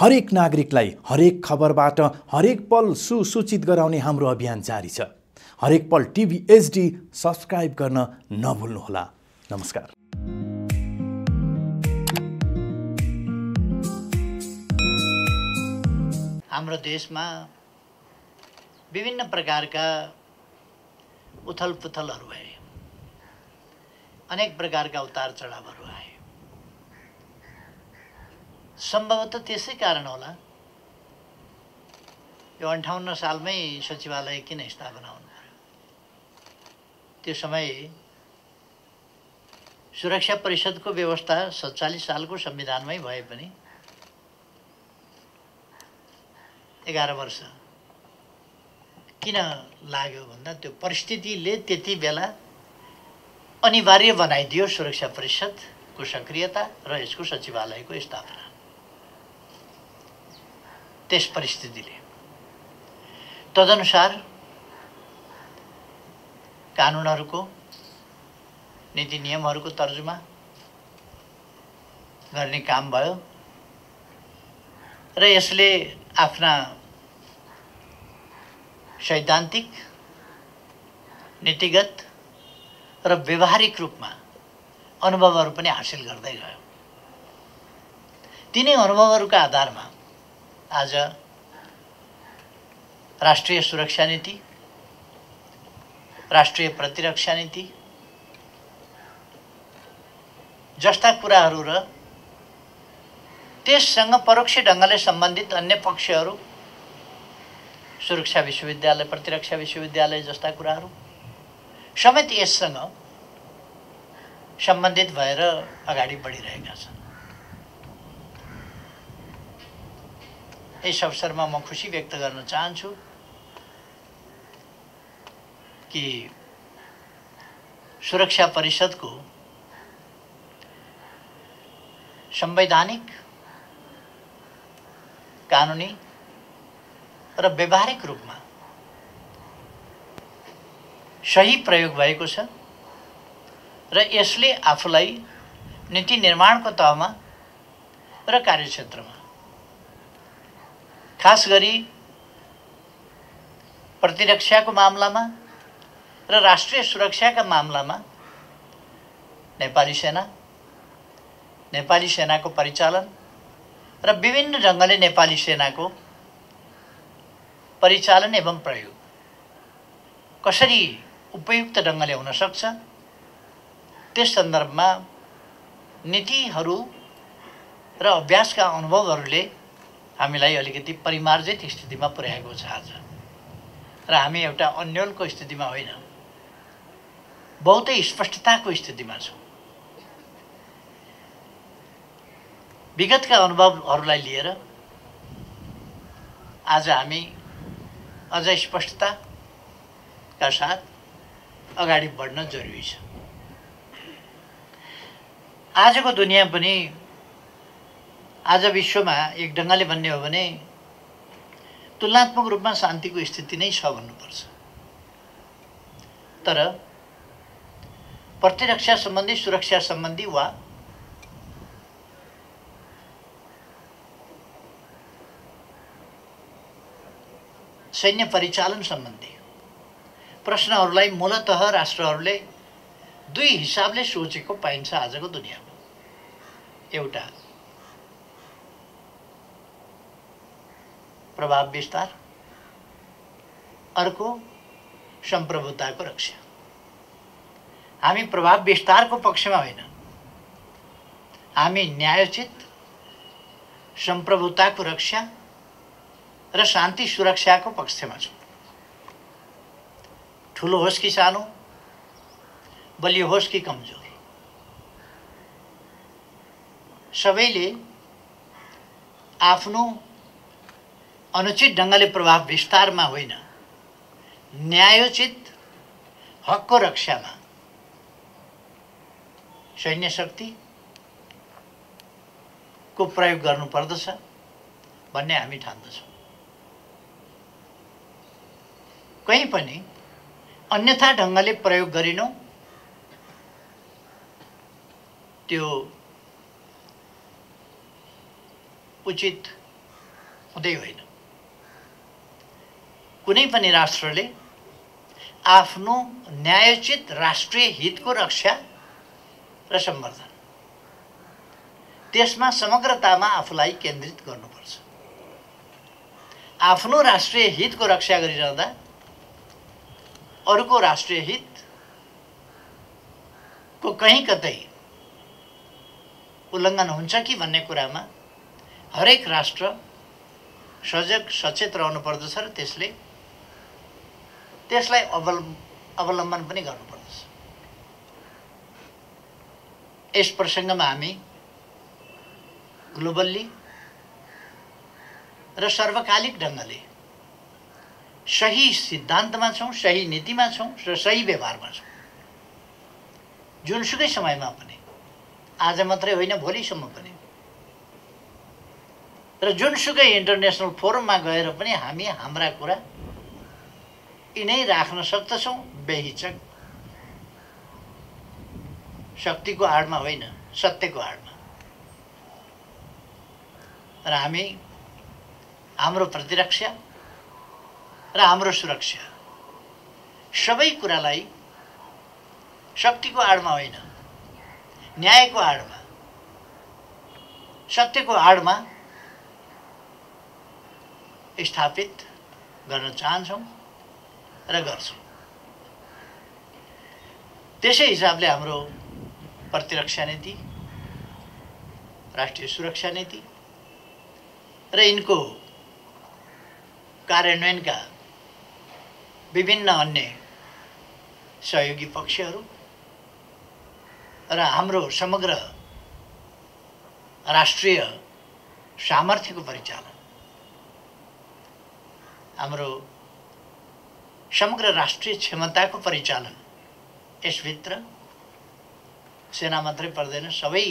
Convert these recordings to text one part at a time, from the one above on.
हरेक नागरिकलाई हरेक खबरबाट हरेक पल सुसूचित गराउने हाम्रो अभियान जारी छ। हरेक पल टिभी एचडी सब्स्क्राइब गर्न नभुल्नुहोला। नमस्कार। हाम्रो देशमा विभिन्न प्रकारका उथलपुथलहरू भए, अनेक प्रकारका उतार चढावहरू आए। संभवतः त्यसै कारण होला यो 58 सालमै सचिवालय किन स्थापना हुनु पर्यो। त्यो समय सुरक्षा परिषदको व्यवस्था 47 सालको संविधानमै भए पनि 11 वर्ष किन लाग्यो भन्दा त्यो परिस्थितिले त्यति बेला अनिवार्य बनाइदियो सुरक्षा परिषदको सक्रियता र यसको सचिवालयको स्थापना। त्यस परिस्थितिले तदनुसार कानुनहरूको नीति नियमहरूको तर्जुमा गर्ने काम भयो र यसले आफ्ना सैद्धान्तिक, नीतिगत र व्यवहारिक रूपमा अनुभवहरू पनि हासिल गर्दै गयो। तिनै अनुभवहरूका आधारमा आज राष्ट्रिय सुरक्षा नीति, राष्ट्रिय प्रतिरक्षा नीति जस्ता कुराहरू र त्यससँग परोक्ष ढङ्गले सम्बन्धित अन्य पक्षहरू, सुरक्षा विश्वविद्यालय, प्रतिरक्षा विश्वविद्यालय जस्ता कुराहरू समेत यससँग सम्बन्धित भएर अगाडि बढिरहेका छन्। यस अवसरमा म खुसी व्यक्त गर्न चाहन्छु कि सुरक्षा परिषदको संवैधानिक, कानुनी र व्यवहारिक रूपमा सही प्रयोग भएको छ र यसले आफूलाई नीति निर्माणको तहमा र कार्यक्षेत्रमा, खास गरी प्रतिरक्षाको मामलामा र राष्ट्रिय सुरक्षाका मामलामा नेपाली सेनाको परिचालन र विभिन्न ढङ्गले नेपाली सेनाको परिचालन एवं प्रयोग कसरी उपयुक्त ढङ्गले हुन सक्छ, त्यस सन्दर्भमा नीतिहरू र अभ्यासका अनुभवहरूले हामीलाई अलिकति परिमार्जित स्थितिमा पुर्याएको छ आज। र हामी एउटा अन्योलको स्थितिमा होइन, बहुतै स्पष्टताको स्थितिमा छौँ। विगतका अनुभवहरूलाई लिएर आज हामी अझ स्पष्टताका साथ अगाडि बढ्न जरुरी छ। आजको दुनियाँ पनि आज विश्वमा एक ढङ्गले भन्ने हो भने तुलनात्मक रूपमा शान्तिको स्थिति नै छ भन्नुपर्छ। तर प्रतिरक्षा सम्बन्धी, सुरक्षा सम्बन्धी वा सैन्य परिचालन सम्बन्धी प्रश्नहरूलाई मूलतः राष्ट्रहरूले दुई हिसाबले सोचेको पाइन्छ आजको दुनियाँमा। एउटा प्रभाव विस्तार, अर्को सम्प्रभुताको रक्षा। हामी प्रभाव विस्तारको पक्षमा होइन, हामी न्यायोचित सम्प्रभुताको रक्षा र शान्ति सुरक्षाको पक्षमा छौँ। ठुलो होस् कि सानो, बलियो होस् कि कमजोर, सबैले आफ्नो अनुचित ढङ्गले प्रभाव विस्तारमा होइन, न्यायोचित हकको रक्षामा सैन्य शक्तिको प्रयोग गर्नुपर्दछ भन्ने हामी ठान्दछौँ। कहीँ पनि अन्यथा ढङ्गले प्रयोग गरिनु त्यो उचित हुँदै होइन। कुनै पनि राष्ट्रले आफ्नो न्यायोचित राष्ट्रिय हितको रक्षा र सम्वर्धन त्यसमा समग्रतामा आफूलाई केन्द्रित गर्नुपर्छ। आफ्नो राष्ट्रिय हितको रक्षा गरिरहँदा अरूको राष्ट्रिय हितको कहीँ कतै उल्लङ्घन हुन्छ कि भन्ने कुरामा हरेक राष्ट्र सजग सचेत रहनु पर्दछ र त्यसलाई अवलम्बन पनि गर्नुपर्दछ। यस प्रसङ्गमा हामी ग्लोबल्ली र सर्वकालिक ढङ्गले सही सिद्धान्तमा छौँ, सही नीतिमा छौँ र सही व्यवहारमा छौँ। जुनसुकै समयमा पनि, आज मात्रै होइन भोलिसम्म पनि, र जुनसुकै इन्टरनेसनल फोरममा गएर पनि हामी हाम्रा कुरा यिनै राख्न सक्दछौँ, बेहिचक, शक्तिको आडमा होइन, सत्यको आडमा। र हामी हाम्रो प्रतिरक्षा र हाम्रो सुरक्षा सबै कुरालाई शक्तिको आडमा होइन, न्यायको आडमा, सत्यको आडमा स्थापित गर्न चाहन्छौँ र गर्छौँ। त्यसै हिसाबले हाम्रो प्रतिरक्षा नीति, राष्ट्रिय सुरक्षा नीति र यिनको कार्यान्वयनका विभिन्न अन्य सहयोगी पक्षहरू र हाम्रो समग्र राष्ट्रिय सामर्थ्यको परिचालन, हाम्रो समग्र राष्ट्रिय क्षमताको परिचालन, यसभित्र सेना मात्रै पर्दैन, सबै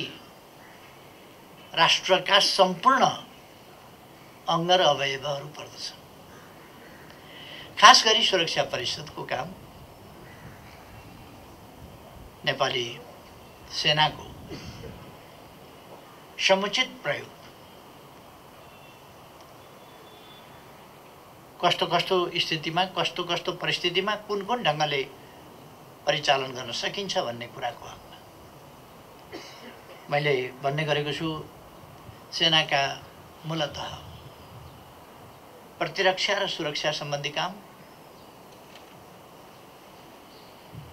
राष्ट्रका सम्पूर्ण अङ्ग र अवयवहरू पर्दछन्। खास गरी सुरक्षा परिषदको काम नेपाली सेनाको समुचित प्रयोग, कस्तो कस्तो स्थितिमा, कस्तो कस्तो परिस्थितिमा कुन कुन ढङ्गले परिचालन गर्न सकिन्छ भन्ने कुराको हकमा मैले भन्ने गरेको छु। सेनाका मूलतः प्रतिरक्षा र सुरक्षा सम्बन्धी काम,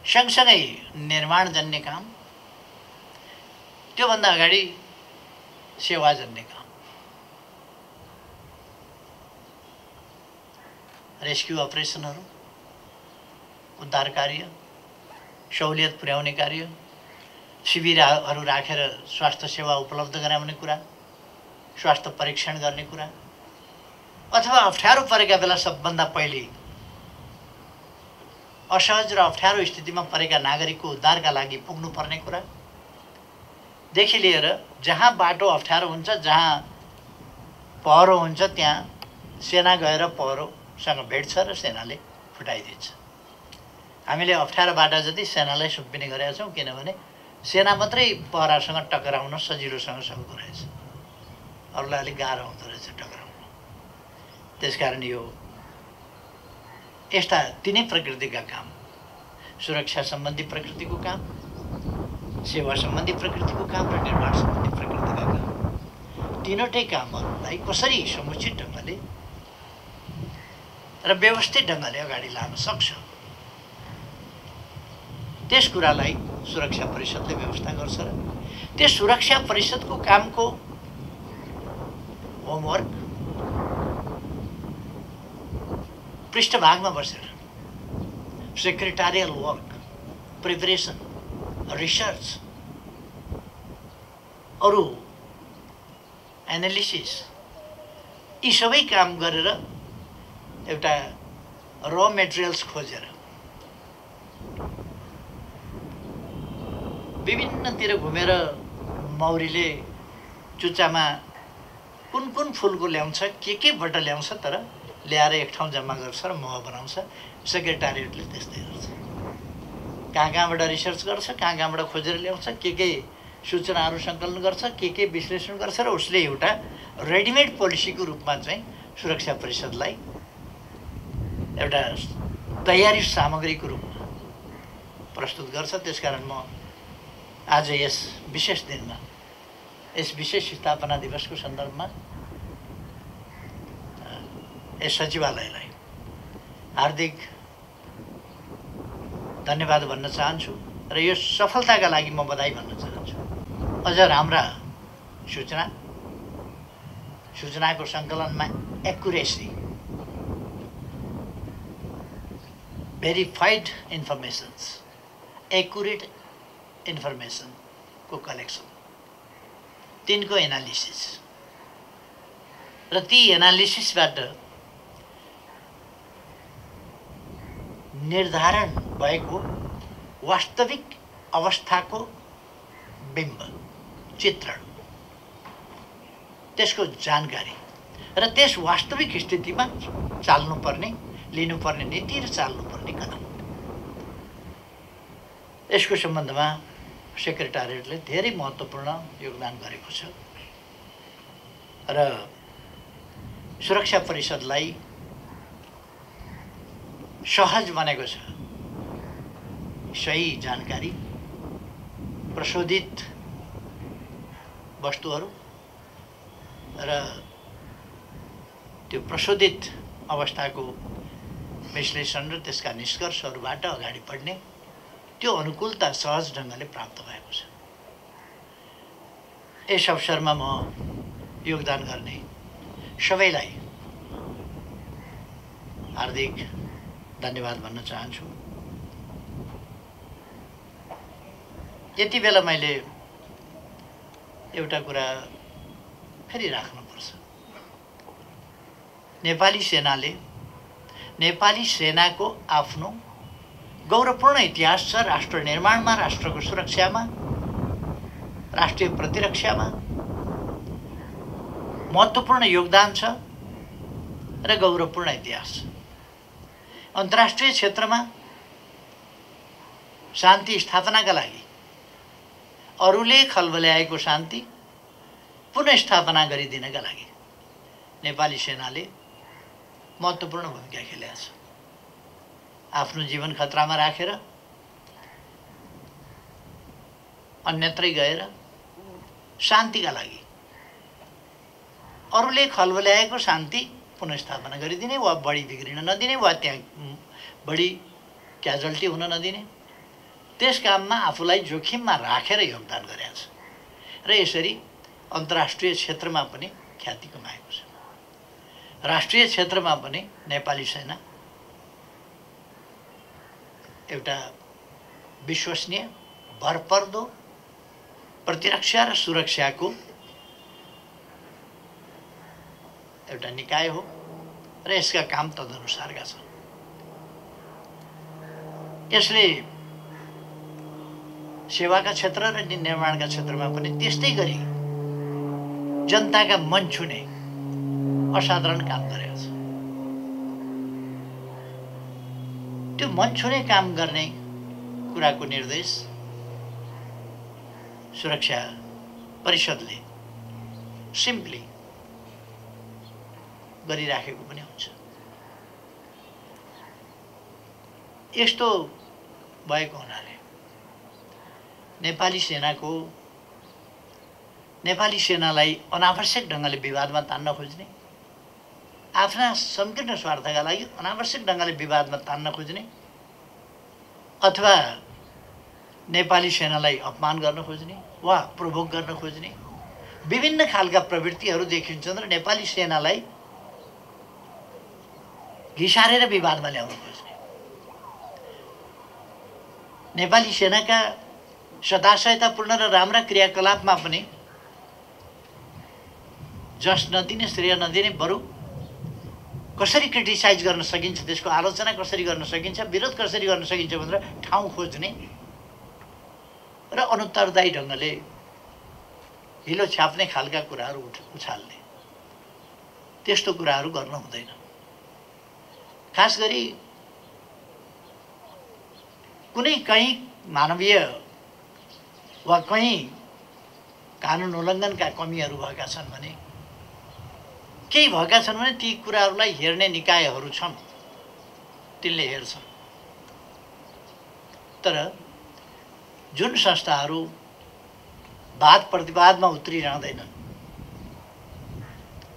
सँगसँगै निर्माणजन्य काम, त्योभन्दा अगाडि सेवाजन्य काम, रेस्क्यु अपरेसनहरू, उद्धार कार्य, सहुलियत पुर्याउने कार्य, शिविरहरू राखेर स्वास्थ्य सेवा उपलब्ध गराउने कुरा, स्वास्थ्य परीक्षण गर्ने कुरा, अथवा अप्ठ्यारो परेका बेला सबभन्दा पहिले असहज र अप्ठ्यारो स्थितिमा परेका नागरिकको उद्धारका लागि पुग्नुपर्ने कुरा देखि लिएर जहाँ बाटो अप्ठ्यारो हुन्छ, जहाँ पहरो हुन्छ, त्यहाँ सेना गएर पहरोसँग भेट्छ र सेनाले फुटाइदिन्छ। हामीले अप्ठ्यारो बाटा जति सेनालाई सुम्पिने गरेका छौँ, किनभने सेना मात्रै पहरासँग टक्राउन सजिलोसँग सक्दो रहेछ, अरूलाई अलिक गाह्रो हुँदो रहेछ टक्राउन। त्यसकारण यो यस्ता तिनै प्रकृतिका काम, सुरक्षा सम्बन्धी प्रकृतिको काम, सेवा सम्बन्धी प्रकृतिको काम र निर्माण सम्बन्धी प्रकृतिका काम, तीनवटै कामहरूलाई कसरी समुचित ढङ्गले र व्यवस्थित ढङ्गले अगाडि लान सक्छ, त्यस कुरालाई सुरक्षा परिषदले व्यवस्था गर्छ। र त्यस सुरक्षा परिषदको कामको होमवर्क पृष्ठभागमा बसेर सेक्रेटारियल वर्क, प्रिपरेसन, रिसर्च, अरू एनालिसिस, यी सबै काम गरेर एउटा र मेटेरियल्स खोजेर विभिन्नतिर घुमेर मौरीले चुच्चामा कुन कुन फुलको ल्याउँछ, केबाट ल्याउँछ, तर ल्याएर एक ठाउँ जम्मा गर्छ र मह बनाउँछ। सेक्रेटारिएटले त्यस्तै गर्छ, कहाँ कहाँबाट रिसर्च गर्छ, कहाँ कहाँबाट खोजेर ल्याउँछ, के सूचनाहरू सङ्कलन गर्छ, के विश्लेषण गर्छ र उसले एउटा रेडिमेड पोलिसीको रूपमा चाहिँ सुरक्षा परिषदलाई एउटा तयारी सामग्रीको रूपमा प्रस्तुत गर्छ। त्यसकारण म आज यस विशेष दिनमा, यस विशेष स्थापना दिवसको सन्दर्भमा यस सचिवालयलाई हार्दिक धन्यवाद भन्न चाहन्छु र यो सफलताका लागि म बधाई भन्न चाहन्छु। अझ राम्रा सूचनाको सङ्कलनमा एक्युरेसी, भेरिफाइड इन्फर्मेसन्स, एक्युरेट इन्फर्मेसनको कलेक्सन, तिनको एनालिसिस र ती एनालिसिसबाट निर्धारण भएको वास्तविक अवस्थाको बिम्ब, चित्रण, त्यसको जानकारी र त्यस वास्तविक स्थितिमा चाल्नुपर्ने, लिनुपर्ने नीति र चाल्नुपर्ने कदम, यसको सम्बन्धमा सेक्रेटारिएटले धेरै महत्त्वपूर्ण योगदान गरेको छ र सुरक्षा परिषदलाई सहज बनेको छ। सही जानकारी, प्रशोधित वस्तुहरू र त्यो प्रशोधित अवस्थाको विश्लेषण र त्यसका निष्कर्षहरूबाट अगाडि बढ्ने त्यो अनुकूलता सहज ढङ्गले प्राप्त भएको छ। यस अवसरमा म योगदान गर्ने सबैलाई हार्दिक धन्यवाद भन्न चाहन्छु। यति बेला मैले एउटा कुरा फेरि राख्नुपर्छ। नेपाली सेनाले, नेपाली सेनाको आफ्नो गौरवपूर्ण इतिहास छ। राष्ट्र निर्माणमा, राष्ट्रको सुरक्षामा, राष्ट्रिय प्रतिरक्षामा महत्त्वपूर्ण योगदान छ र गौरवपूर्ण इतिहास छ। अन्तर्राष्ट्रिय क्षेत्रमा शान्ति स्थापनाका लागि, अरूले खलबल्याएको शान्ति पुनर्स्थापना गरिदिनका लागि नेपाली सेनाले महत्त्वपूर्ण भूमिका खेलेको छ। आफ्नो जीवन खतरामा राखेर अन्यत्रै गएर शान्तिका लागि, अरूले खलबल्याएको शान्ति पुनर्स्थापना गरिदिने वा बढी बिग्रिन नदिने वा त्यहाँ बढी क्याजुअल्टी हुन नदिने, त्यस काममा आफूलाई जोखिममा राखेर योगदान गरेको छ र यसरी अन्तर्राष्ट्रिय क्षेत्रमा पनि ख्याति कमाएको छ। राष्ट्रिय क्षेत्रमा पनि नेपाली सेना एउटा विश्वसनीय, भरपर्दो प्रतिरक्षा र सुरक्षाको एउटा निकाय हो र यसका काम तदनुसारका छन्। यसले सेवाका क्षेत्र र निर्माणका क्षेत्रमा पनि त्यस्तै गरी जनताका मन छुने असाधारण काम गरेको छ। त्यो मन छुने काम गर्ने कुराको निर्देश सुरक्षा परिषदले सिम्पली गरिराखेको पनि हुन्छ। यस्तो भएको हुनाले नेपाली सेनालाई अनावश्यक ढङ्गले विवादमा तान्न खोज्ने, आफ्ना संकीर्ण स्वार्थका लागि अनावश्यक ढङ्गले विवादमा तान्न खोज्ने अथवा नेपाली सेनालाई अपमान गर्न खोज्ने वा प्रोभोक गर्न खोज्ने विभिन्न खालका प्रवृत्तिहरू देखिन्छन् र नेपाली सेनालाई घिसारेर विवादमा ल्याउन खोज्ने, नेपाली सेनाका सदाशयतापूर्ण र राम्रा क्रियाकलापमा पनि जस नदिने, श्रेय नदिने, बरु कसरी क्रिटिसाइज गर्न सकिन्छ, त्यसको आलोचना कसरी गर्न सकिन्छ, विरोध कसरी गर्न सकिन्छ भनेर ठाउँ खोज्ने र अनुत्तरदायी ढङ्गले हिलो छाप्ने खालका कुराहरू उछाल्ने, त्यस्तो कुराहरू गर्न हुँदैन। खास गरी कुनै कहीँ मानवीय वा कहीँ कानुन उल्लङ्घनका कमीहरू भएका छन् भने केही भएका छन् भने ती कुराहरूलाई हेर्ने निकायहरू छन्, तिनले हेर्छन्। तर जुन संस्थाहरू वाद प्रतिवादमा उत्रिरहँदैनन्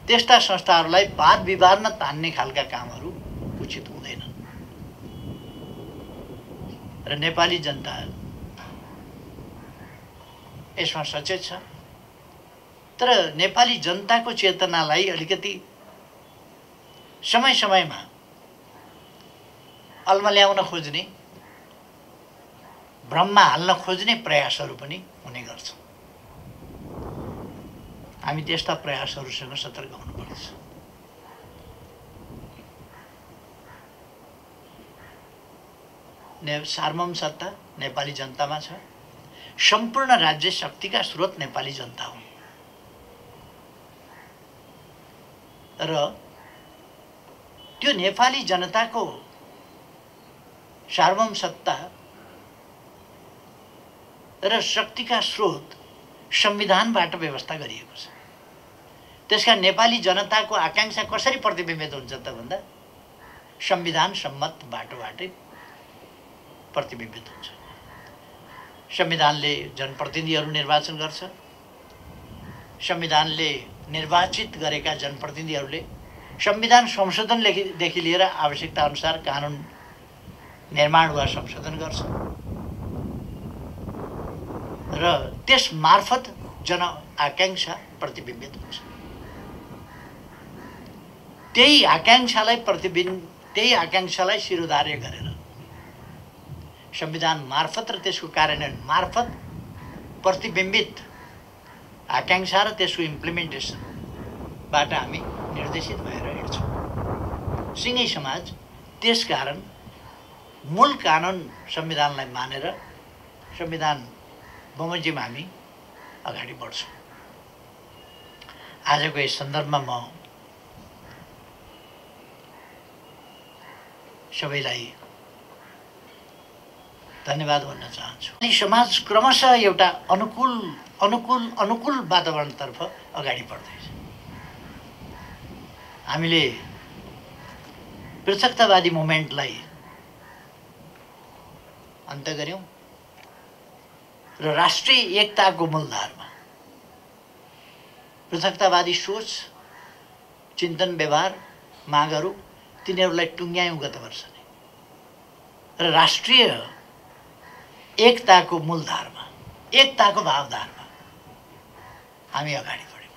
त्यस्ता संस्थाहरूलाई वाद विवादमा तान्ने खालका कामहरू उचित हुँदैनन्। र नेपाली जनता यसमा सचेत छ। तर नेपाली जनताको चेतनालाई अलिकति समय समयमा अल्मल्याउन खोज्ने, भ्रममा हाल्न खोज्ने प्रयासहरू पनि हुने गर्छ। हामी त्यस्ता प्रयासहरूसँग सतर्क हुनुपर्छ। सार्वभौम सत्ता नेपाली जनतामा छ। सम्पूर्ण राज्य शक्तिका स्रोत नेपाली जनता हुन् र त्यो नेपाली जनताको सार्वभौम सत्ता र शक्तिका स्रोत संविधानबाट व्यवस्था गरिएको छ। त्यसका नेपाली जनताको आकांक्षा कसरी प्रतिबिम्बित हुन्छ त भन्दा संविधान सम्मत बाटोबाटै प्रतिबिम्बित हुन्छ। संविधानले जनप्रतिनिधिहरू निर्वाचन गर्छ। संविधानले निर्वाचित गरेका जनप्रतिनिधिहरूले संविधान संशोधनदेखि लिएर आवश्यकता अनुसार कानुन निर्माण वा संशोधन गर्छ र त्यस मार्फत जन आकांक्षा प्रतिबिम्बित हुन्छ। त्यही आकांक्षालाई शिरोधार्य गरेर संविधान मार्फत र त्यसको कार्यान्वयन मार्फत प्रतिबिम्बित आकांक्षा र त्यसको इम्प्लिमेन्टेसनबाट हामी निर्देशित भएर हिँड्छौँ। सिंगै समाज त्यसकारण मूल कानुन संविधानलाई मानेर संविधान बमोजिम हामी अगाडि बढ्छौँ। आजको यस सन्दर्भमा म सबैलाई धन्यवाद भन्न चाहन्छु। समाज क्रमशः एउटा अनुकूल वातावरणतर्फ अगाडि बढ्दैछ। हामीले पृथकतावादी मुभमेन्टलाई अन्त गर्यौं र राष्ट्रिय एकताको मूलधारमा पृथकतावादी सोच, चिन्तन, व्यवहार, मागहरू तिनीहरूलाई टुङ्ग्यायौं गत वर्ष नै र राष्ट्रिय एकताको मूलधारमा, एकताको भावधारमा हामी अगाडि बढ्यौं।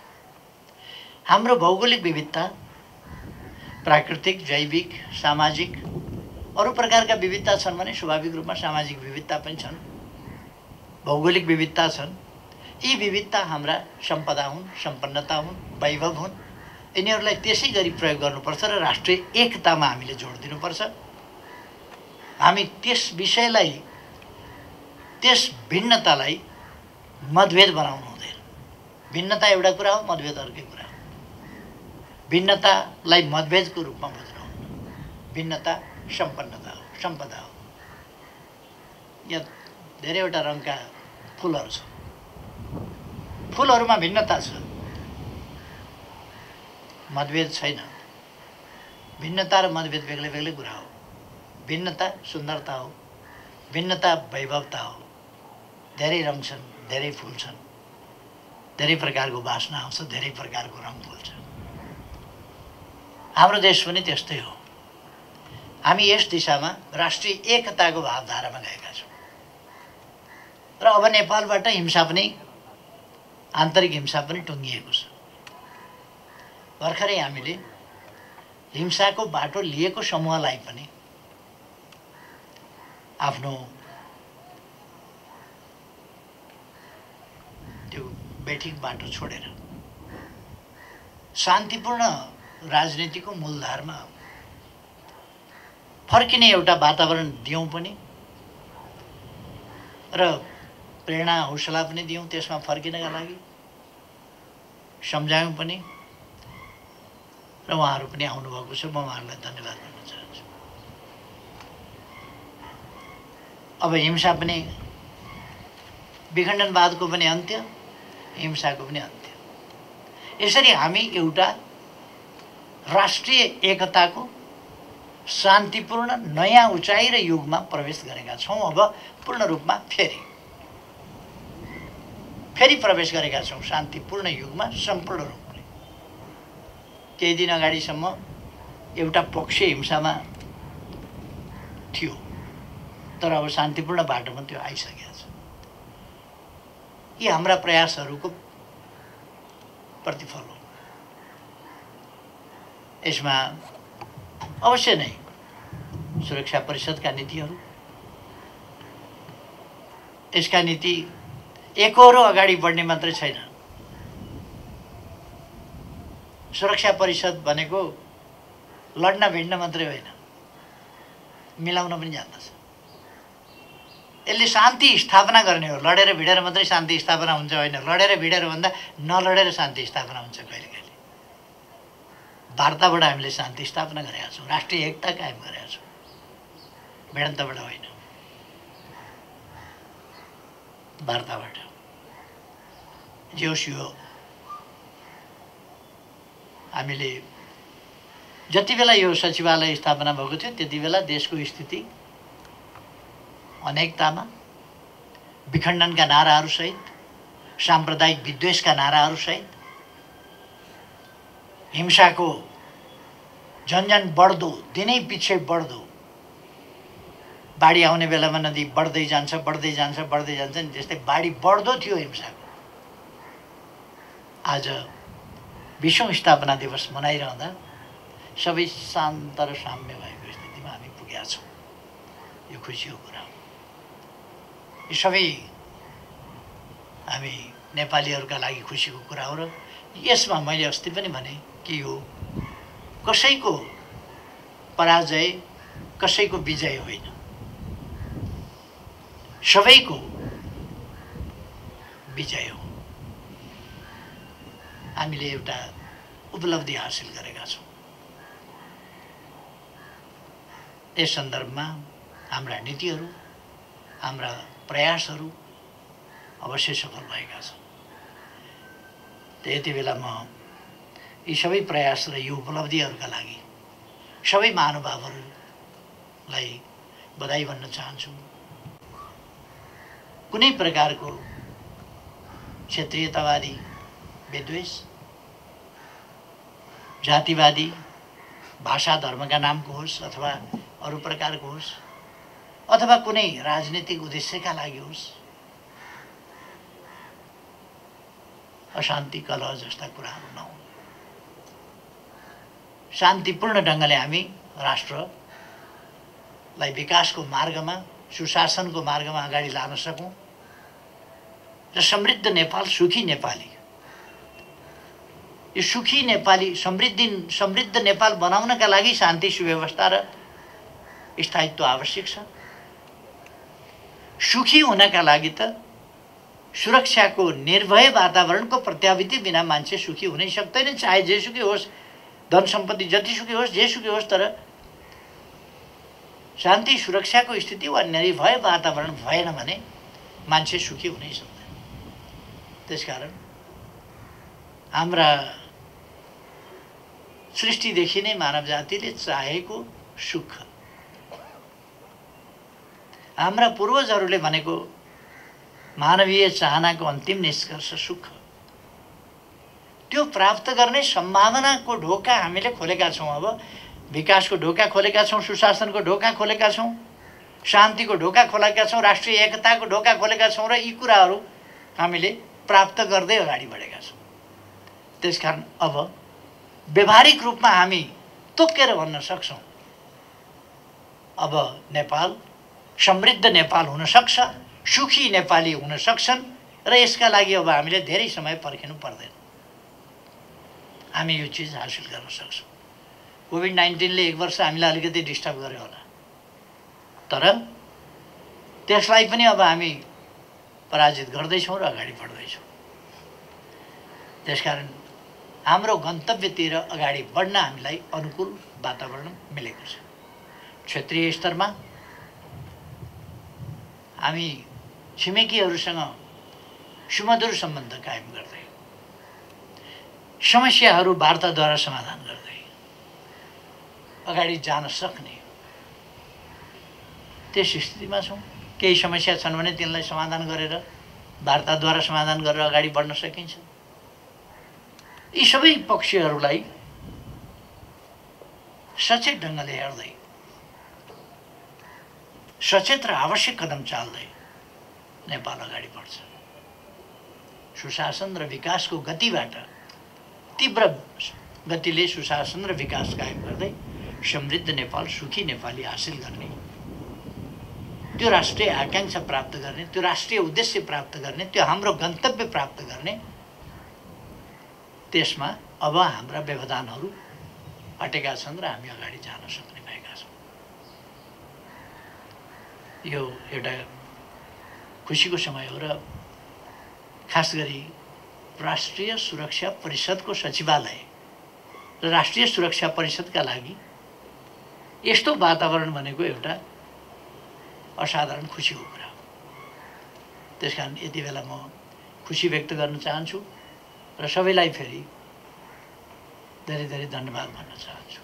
हाम्रो भौगोलिक विविधता, प्राकृतिक, जैविक, सामाजिक अरू प्रकारका विविधता छन् भने स्वाभाविक रूपमा सामाजिक विविधता पनि छन्, भौगोलिक विविधता छन्। यी विविधता हाम्रा सम्पदा हुन्, सम्पन्नता हुन्, वैभव हुन्। यिनीहरूलाई त्यसै गरी प्रयोग गर्नुपर्छ र राष्ट्रिय एकतामा हामीले जोड दिनुपर्छ। हामी त्यस विषयलाई, त्यस भिन्नतालाई मतभेद बनाउनु हुँदैन। भिन्नता एउटा कुरा हो, मतभेद अर्कै कुरा हो। भिन्नतालाई मतभेदको रूपमा बुझ्नु हुन्न। भिन्नता सम्पन्नता हो, सम्पदा हो। यहाँ धेरैवटा रङका फुलहरू छ, फुलहरूमा भिन्नता छ, मतभेद छैन। भिन्नता र मतभेद बेग्लै बेग्लै कुरा हो। भिन्नता सुन्दरता हो, भिन्नता वैभवता हो। धेरै रङ छन्, धेरै फुल छन्, धेरै प्रकारको वासना आउँछ, धेरै प्रकारको रङ फुल्छ। हाम्रो देश पनि त्यस्तै हो। हामी यस दिशामा राष्ट्रिय एकताको भावधारामा गएका छौँ र अब नेपालबाट हिंसा पनि, आन्तरिक हिंसा पनि टुङ्गिएको छ। भर्खरै हामीले हिंसाको बाटो लिएको समूहलाई पनि आफ्नो त्यो बैठक बाटो छोडेर शान्तिपूर्ण राजनीतिको मूलधारमा फर्किने एउटा वातावरण दियौँ पनि र प्रेरणा हौसला पनि दियौँ त्यसमा फर्किनका लागि, सम्झायौँ पनि र उहाँहरू पनि आउनुभएको छ। म उहाँहरूलाई धन्यवाद भन्न चाहन्छु। अब हिंसा पनि, विखण्डनवादको पनि अन्त्य, हिंसाको पनि अन्त्य। यसरी हामी एउटा राष्ट्रिय एकताको शान्तिपूर्ण नयाँ उचाइ र युगमा प्रवेश गरेका छौँ। अब पूर्ण रूपमा फेरि प्रवेश गरेका छौँ शान्तिपूर्ण युगमा सम्पूर्ण रूपले। केही दिन अगाडिसम्म एउटा पक्ष हिंसामा थियो, तर अब शान्तिपूर्ण बाटोमा त्यो आइसकेको छ। यी हाम्रा प्रयासहरूको प्रतिफल हो। यसमा अवश्य नै सुरक्षा परिषदका नीतिहरू, यसका नीति एकहोरो अगाडि बढ्ने मात्रै छैन। सुरक्षा परिषद भनेको लड्न भिड्न मात्रै होइन, मिलाउन पनि जान्दछ। यसले शान्ति स्थापना गर्ने हो। लडेर भिडेर मात्रै शान्ति स्थापना हुन्छ होइन, लडेर भिडेर भन्दा नलडेर शान्ति स्थापना हुन्छ। कहिले कहिले वार्ताबाट हामीले शान्ति स्थापना गरेका छौँ, राष्ट्रिय एकता कायम गरेका छौँ, भिडन्तबाट होइन, वार्ताबाट। जे होस् यो हामीले जति बेला यो सचिवालय स्थापना भएको थियो त्यति बेला देशको स्थिति अनेकतामा, विखण्डनका नाराहरूसहित, साम्प्रदायिक विद्वेषका नाराहरूसहित, हिंसाको झन्झन बढ्दो, दिनै पछि बढ्दो, बाढी आउने बेलामा नदी बढ्दै जान्छ बढ्दै जान्छ बढ्दै जान्छ नि त्यस्तै बाढी बढ्दो थियो हिंसाको। आज 20औं स्थापना दिवस मनाइरहँदा सबै शान्त र साम्य भएको स्थितिमा हामी पुगेका छौँ। यो खुसीको कुरा हो। यो सबै हामी नेपालीहरूका लागि खुसीको कुरा हो। र यसमा मैले अस्ति पनि भने कि यो कसैको पराजय, कसैको विजय होइन, सबैको विजय हो। हामीले एउटा उपलब्धि हासिल गरेका छौँ। यस सन्दर्भमा हाम्रा नीतिहरू, हाम्रा प्रयासहरू अवश्य सफल भएका छन्। यति बेला म यी सबै प्रयास र यो उपलब्धिहरूका लागि सबै महानुभावहरूलाई बधाई भन्न चाहन्छु। कुनै प्रकारको क्षेत्रीयतावादी विद्वेष, जातिवादी, भाषा धर्मका नामको होस् अथवा अरू प्रकारको होस्, अथवा कुनै राजनीतिक उद्देश्यका लागि होस्, अशान्ति, कलह जस्ता कुराहरू नहुन्। शान्तिपूर्ण ढङ्गले हामी राष्ट्रलाई विकासको मार्गमा, सुशासनको मार्गमा अगाडि लान सकौँ र समृद्ध नेपाल, सुखी नेपाली, यो सुखी नेपाली, समृद्ध नेपाल बनाउनका लागि शान्ति, सुव्यवस्था र स्थायित्व आवश्यक छ। सुखी हुनका लागि त सुरक्षाको निर्भय वातावरणको प्रत्याभूति बिना मान्छे सुखी हुनै सक्दैन। चाहे जेसुकै होस्, धन सम्पत्ति जतिसुकै होस्, जेसुकै होस्, तर शान्ति सुरक्षाको स्थिति वा निर्भय वातावरण भएन भने मान्छे सुखी हुनै सक्दैन। त्यसकारण हाम्रा सृष्टिदेखि नै मानव जातिले चाहेको सुख, हाम्रा पूर्वजहरूले भनेको मानवीय चाहनाको अन्तिम निष्कर्ष सुख, त्यो प्राप्त गर्ने सम्भावनाको ढोका हामीले खोलेका छौँ। अब विकासको ढोका खोलेका छौँ, सुशासनको ढोका खोलेका छौँ, शान्तिको ढोका खोलेका छौँ, राष्ट्रिय एकताको ढोका खोलेका छौँ र यी कुराहरू हामीले प्राप्त गर्दै अगाडि बढेका छौँ। त्यसकारण अब व्यावहारिक रूपमा हामी तोकेर भन्न सक्छौँ, अब नेपाल समृद्ध नेपाल हुन सक्छ, सुखी नेपाली हुन सक्छन् र यसका लागि अब हामीले धेरै समय पर्खिनु पर्दैन। हामी यो चिज हासिल गर्न सक्छौँ। कोभिड-19ले 1 वर्ष हामीलाई अलिकति डिस्टर्ब गर्यो होला, तर त्यसलाई पनि अब हामी पराजित गर्दैछौँ र अगाडि बढ्दैछौँ। त्यसकारण हाम्रो गन्तव्यतिर अगाडि बढ्न हामीलाई अनुकूल वातावरण मिलेको छ। क्षेत्रीय स्तरमा हामी छिमेकीहरूसँग सुमधुर सम्बन्ध कायम गर्दै, समस्याहरू वार्ताद्वारा समाधान गर्दै, अगाडि जान सक्ने त्यस स्थितिमा छौँ। केही समस्या छन् भने तिनलाई समाधान गरेर वार्ताद्वारा समाधान गरेर अगाडि बढ्न सकिन्छ। यी सबै पक्षहरूलाई सचेत ढङ्गले हेर्दै सचेत र आवश्यक कदम चाल्दै नेपाल अगाडि बढ्छ। सुशासन र विकासको गतिबाट तीव्र गतिले सुशासन र विकास कायम गर्दै समृद्ध नेपाल, सुखी नेपाली हासिल गर्ने, त्यो राष्ट्रिय आकांक्षा प्राप्त गर्ने, त्यो राष्ट्रिय उद्देश्य प्राप्त गर्ने, त्यो हाम्रो गन्तव्य प्राप्त गर्ने, त्यसमा अब हाम्रा व्यवधानहरू अटेका छन् र हामी अगाडि जान सक्ने भएका छौँ। यो एउटा खुसीको समय हो र खास गरी राष्ट्रिय सुरक्षा परिषदको सचिवालय र राष्ट्रिय सुरक्षा परिषदका लागि यस्तो वातावरण भनेको एउटा असाधारण खुसीको कुरा हो। त्यसकारण यति बेला म खुसी व्यक्त गर्न चाहन्छु र सबैलाई फेरि धेरै धेरै धन्यवाद भन्न चाहन्छु।